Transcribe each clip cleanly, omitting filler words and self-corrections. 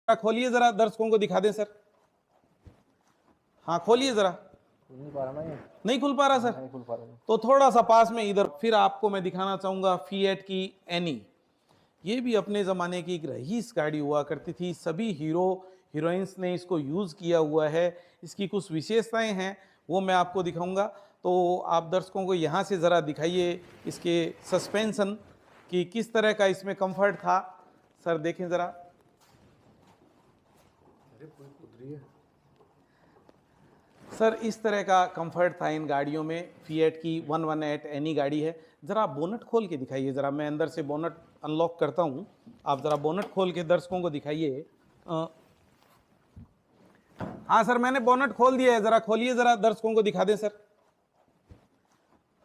खोलिए जरा, दर्शकों को दिखा दें सर। हाँ खोलिए जरा। नहीं पा रहा ना ये। नहीं खुल पा रहा सर। नहीं खुल पा रहा। तो थोड़ा सा पास में इधर फिर आपको मैं दिखाना चाहूंगा फिएट की एनी। ये भी अपने ज़माने की एक रईस गाड़ी हुआ करती थी। सभी हीरो हीरोइंस ने इसको यूज़ किया हुआ है। इसकी कुछ विशेषताएं हैं वो मैं आपको दिखाऊंगा। तो आप दर्शकों को यहाँ से ज़रा दिखाइए इसके सस्पेंशन कि किस तरह का इसमें कंफर्ट था। सर देखें ज़रा। सर इस तरह का कंफर्ट था इन गाड़ियों में। फिएट की 118 एनी गाड़ी है। ज़रा बोनट खोल के दिखाइए ज़रा। मैं अंदर से बोनट अनलॉक करता हूँ, आप ज़रा बोनट खोल के दर्शकों को दिखाइए। हाँ सर मैंने बोनट खोल दिया है, ज़रा खोलिए ज़रा, दर्शकों को दिखा दें सर।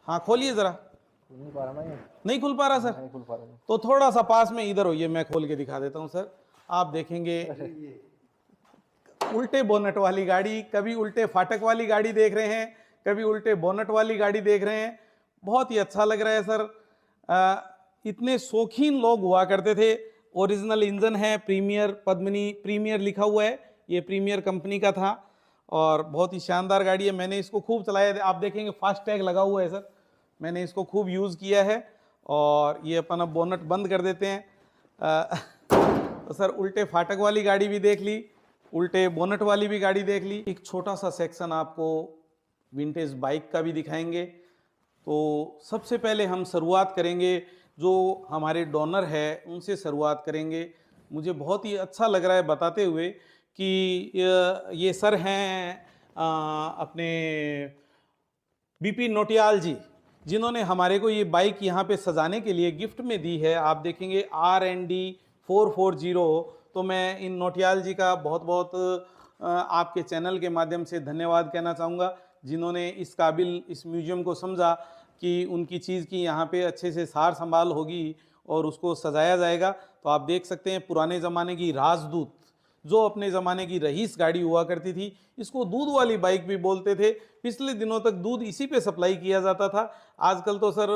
हाँ खोलिए ज़रा। नहीं पा रहा ना ये। नहीं खुल पा रहा सर। नहीं खुल पा रहा। तो थोड़ा सा पास में इधर होइए, मैं खोल के दिखा देता हूँ सर। आप देखेंगे उल्टे बोनट वाली गाड़ी, कभी उल्टे फाटक वाली गाड़ी देख रहे हैं, कभी उल्टे बोनट वाली गाड़ी देख रहे हैं। बहुत ही अच्छा लग रहा है सर। इतने शौकीन लोग हुआ करते थे। ओरिजिनल इंजन है, प्रीमियर पद्मिनी प्रीमियर लिखा हुआ है, ये प्रीमियर कंपनी का था और बहुत ही शानदार गाड़ी है। मैंने इसको खूब चलाया, आप देखेंगे फास्ट टैग लगा हुआ है सर। मैंने इसको खूब यूज़ किया है। और ये अपन अब बोनट बंद कर देते हैं। तो सर उल्टे फाटक वाली गाड़ी भी देख ली, उल्टे बोनट वाली भी गाड़ी देख ली। एक छोटा सा सेक्शन आपको विंटेज बाइक का भी दिखाएंगे। तो सबसे पहले हम शुरुआत करेंगे जो हमारे डोनर है उनसे शुरुआत करेंगे। मुझे बहुत ही अच्छा लग रहा है बताते हुए कि ये सर हैं अपने बीपी नोटियाल जी, जिन्होंने हमारे को ये बाइक यहाँ पे सजाने के लिए गिफ्ट में दी है। आप देखेंगे RND 440। तो मैं इन नोटियाल जी का बहुत बहुत आपके चैनल के माध्यम से धन्यवाद कहना चाहूँगा, जिन्होंने इस काबिल इस म्यूजियम को समझा कि उनकी चीज़ की यहाँ पे अच्छे से सार संभाल होगी और उसको सजाया जाएगा। तो आप देख सकते हैं पुराने ज़माने की राजदूत, जो अपने ज़माने की रईस गाड़ी हुआ करती थी, इसको दूध वाली बाइक भी बोलते थे। पिछले दिनों तक दूध इसी पे सप्लाई किया जाता था। आजकल तो सर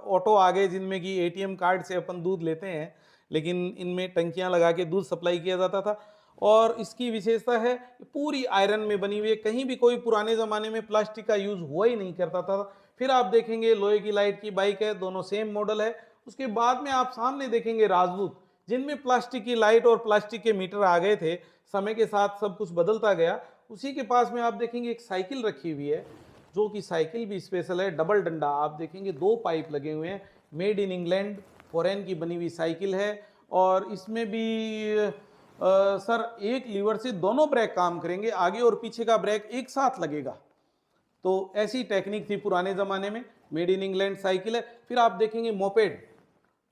ऑटो आ गए जिनमें कि ATM कार्ड से अपन दूध लेते हैं, लेकिन इनमें टंकियां लगा के दूध सप्लाई किया जाता था। और इसकी विशेषता है पूरी आयरन में बनी हुई है। कहीं भी कोई पुराने ज़माने में प्लास्टिक का यूज़ हुआ ही नहीं करता था। फिर आप देखेंगे लोहे की लाइट की बाइक है, दोनों सेम मॉडल है। उसके बाद में आप सामने देखेंगे राजदूत, जिनमें प्लास्टिक की लाइट और प्लास्टिक के मीटर आ गए थे। समय के साथ सब कुछ बदलता गया। उसी के पास में आप देखेंगे एक साइकिल रखी हुई है, जो कि साइकिल भी स्पेशल है। डबल डंडा आप देखेंगे, 2 पाइप लगे हुए हैं। मेड इन इंग्लैंड फॉरेन की बनी हुई साइकिल है। और इसमें भी सर एक लीवर से दोनों ब्रेक काम करेंगे, आगे और पीछे का ब्रेक एक साथ लगेगा। तो ऐसी टेक्निक थी पुराने ज़माने में। मेड इन इंग्लैंड साइकिल है। फिर आप देखेंगे मोपेड,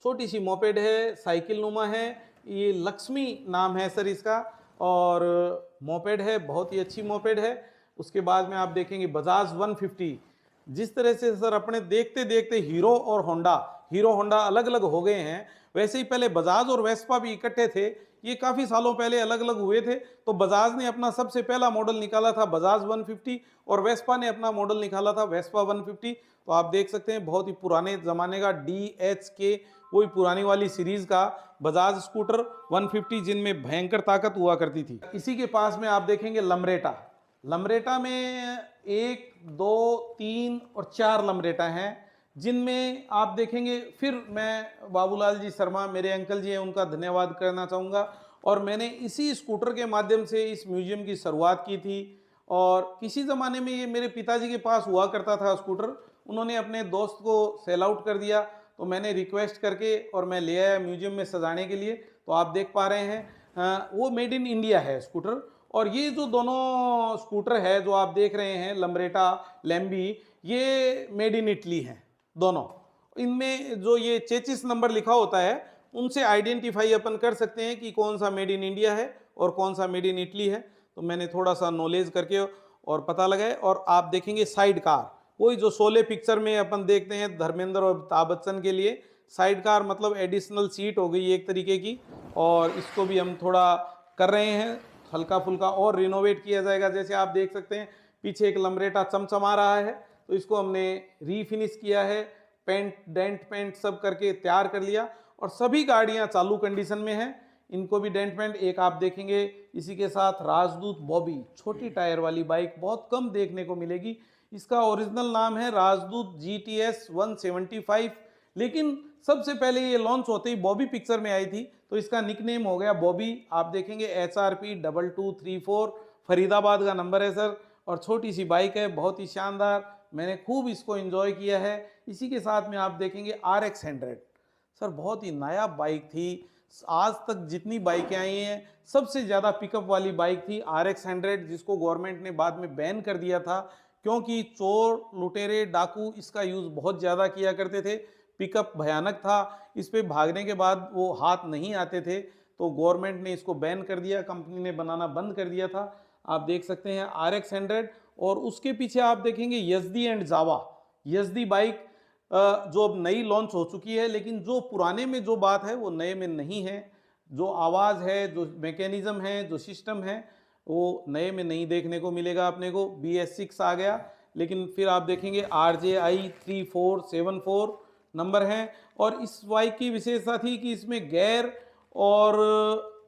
छोटी सी मोपेड है, साइकिल नुमा है। ये लक्ष्मी नाम है सर इसका, और मोपेड है, बहुत ही अच्छी मोपेड है। उसके बाद में आप देखेंगे बजाज 150। जिस तरह से सर अपने देखते देखते हीरो और होंडा अलग अलग हो गए हैं, वैसे ही पहले बजाज और वेस्पा भी इकट्ठे थे। ये काफ़ी सालों पहले अलग अलग हुए थे। तो बजाज ने अपना सबसे पहला मॉडल निकाला था बजाज 150 और वेस्पा ने अपना मॉडल निकाला था वेस्पा 150। तो आप देख सकते हैं बहुत ही पुराने ज़माने का DHK, वही पुरानी वाली सीरीज का बजाज स्कूटर 150, जिनमें भयंकर ताकत हुआ करती थी। इसी के पास में आप देखेंगे लमरेटा में 1, 2, 3 और 4 लमरेटा हैं, जिनमें आप देखेंगे। फिर मैं बाबूलाल जी शर्मा मेरे अंकल जी हैं, उनका धन्यवाद करना चाहूँगा। और मैंने इसी स्कूटर के माध्यम से इस म्यूजियम की शुरुआत की थी। और किसी ज़माने में ये मेरे पिताजी के पास हुआ करता था स्कूटर, उन्होंने अपने दोस्त को सेल आउट कर दिया। तो मैंने रिक्वेस्ट करके और मैं ले आया म्यूजियम में सजाने के लिए। तो आप देख पा रहे हैं वो मेड इन इंडिया है स्कूटर। और ये जो दोनों स्कूटर है जो आप देख रहे हैं, लमरेटा लैम्बी, ये मेड इन इटली हैं दोनों। इनमें जो ये चेचिस नंबर लिखा होता है, उनसे आइडेंटिफाई अपन कर सकते हैं कि कौन सा मेड इन इंडिया है और कौन सा मेड इन इटली है। तो मैंने थोड़ा सा नॉलेज करके और पता लगाए। और आप देखेंगे साइड कार, वही जो शोले पिक्चर में अपन देखते हैं धर्मेंद्र और अमिताभ बच्चन के लिए साइड कार, मतलब एडिशनल सीट हो गई एक तरीके की। और इसको भी हम थोड़ा कर रहे हैं, हल्का फुल्का और रिनोवेट किया जाएगा। जैसे आप देख सकते हैं पीछे एक लमरेटा चमचमा रहा है, तो इसको हमने रीफिनिश किया है, पेंट डेंट पेंट सब करके तैयार कर लिया। और सभी गाड़ियां चालू कंडीशन में हैं। इनको भी डेंट पेंट। एक आप देखेंगे इसी के साथ राजदूत बॉबी, छोटी टायर वाली बाइक, बहुत कम देखने को मिलेगी। इसका ओरिजिनल नाम है राजदूत GTS 175, लेकिन सबसे पहले ये लॉन्च होते ही बॉबी पिक्चर में आई थी तो इसका निकनेम हो गया बॉबी। आप देखेंगे HRP 2234, फरीदाबाद का नंबर है सर, और छोटी सी बाइक है, बहुत ही शानदार, मैंने खूब इसको एंजॉय किया है। इसी के साथ में आप देखेंगे RX 100, सर बहुत ही नायाब बाइक थी। आज तक जितनी बाइकें आई हैं सबसे ज़्यादा पिकअप वाली बाइक थी RX 100, जिसको गवर्नमेंट ने बाद में बैन कर दिया था क्योंकि चोर, लुटेरे, डाकू इसका यूज़ बहुत ज़्यादा किया करते थे। पिकअप भयानक था, इस पे भागने के बाद वो हाथ नहीं आते थे, तो गवर्नमेंट ने इसको बैन कर दिया, कंपनी ने बनाना बंद कर दिया था। आप देख सकते हैं RX 100, और उसके पीछे आप देखेंगे Yezdi and Java. Yezdi bike जो अब नई लॉन्च हो चुकी है, लेकिन जो पुराने में जो बात है वो नए में नहीं है। जो आवाज़ है, जो मैकेनिज़्म है, जो सिस्टम है, वो नए में नहीं देखने को मिलेगा अपने को। BS6 आ गया, लेकिन फिर आप देखेंगे RJI 3474 नंबर है। और इस बाइक की विशेषता थी कि इसमें गियर और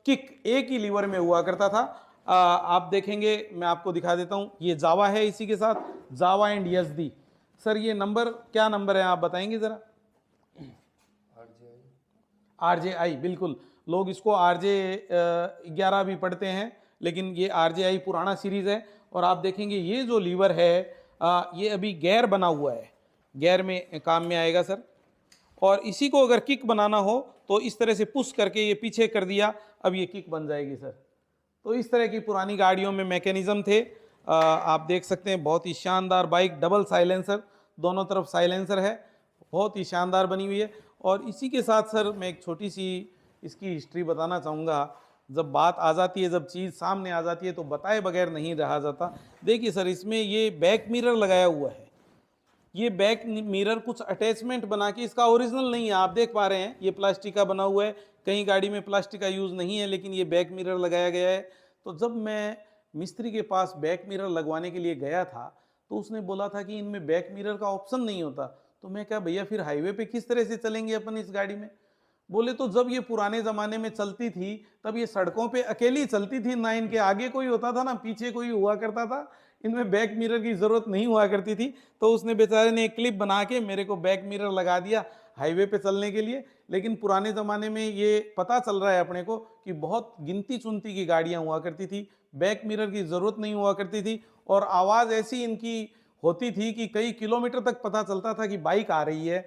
किक एक ही लीवर में हुआ करता था। आप देखेंगे, मैं आपको दिखा देता हूँ, ये जावा है, इसी के साथ जावा एंड यजदी। सर ये नंबर क्या नंबर है आप बताएंगे ज़रा? RJI, बिल्कुल, लोग इसको RJ11 भी पढ़ते हैं, लेकिन ये RJI पुराना सीरीज़ है। और आप देखेंगे ये जो लीवर है ये अभी गियर बना हुआ है, गियर में काम में आएगा सर। और इसी को अगर किक बनाना हो तो इस तरह से पुश करके ये पीछे कर दिया, अब ये किक बन जाएगी सर। तो इस तरह की पुरानी गाड़ियों में मैकेनिज़्म थे। आप देख सकते हैं, बहुत ही शानदार बाइक, डबल साइलेंसर, दोनों तरफ साइलेंसर है, बहुत ही शानदार बनी हुई है। और इसी के साथ सर मैं एक छोटी सी इसकी हिस्ट्री बताना चाहूँगा। जब बात आ जाती है, जब चीज़ सामने आ जाती है तो बताए बगैर नहीं रहा जाता। देखिए सर, इसमें ये बैक मिरर लगाया हुआ है, ये बैक मिरर कुछ अटैचमेंट बना के, इसका ओरिजिनल नहीं है, आप देख पा रहे हैं ये प्लास्टिक का बना हुआ है, कहीं गाड़ी में प्लास्टिक का यूज़ नहीं है, लेकिन ये बैक मिरर लगाया गया है। तो जब मैं मिस्त्री के पास बैक मिरर लगवाने के लिए गया था तो उसने बोला था कि इनमें बैक मिरर का ऑप्शन नहीं होता। तो मैं क्या भैया फिर हाईवे पे किस तरह से चलेंगे अपन इस गाड़ी में? बोले तो जब ये पुराने ज़माने में चलती थी तब ये सड़कों पे अकेली चलती थी, ना इनके आगे कोई होता था ना पीछे कोई हुआ करता था, इनमें बैक मिरर की ज़रूरत नहीं हुआ करती थी। तो उसने बेचारे ने एक क्लिप बना के मेरे को बैक मिरर लगा दिया हाईवे पे चलने के लिए। लेकिन पुराने ज़माने में ये पता चल रहा है अपने को कि बहुत गिनती चुनती की गाड़ियाँ हुआ करती थी, बैक मिरर की ज़रूरत नहीं हुआ करती थी, और आवाज़ ऐसी इनकी होती थी कि कई किलोमीटर तक पता चलता था कि बाइक आ रही है।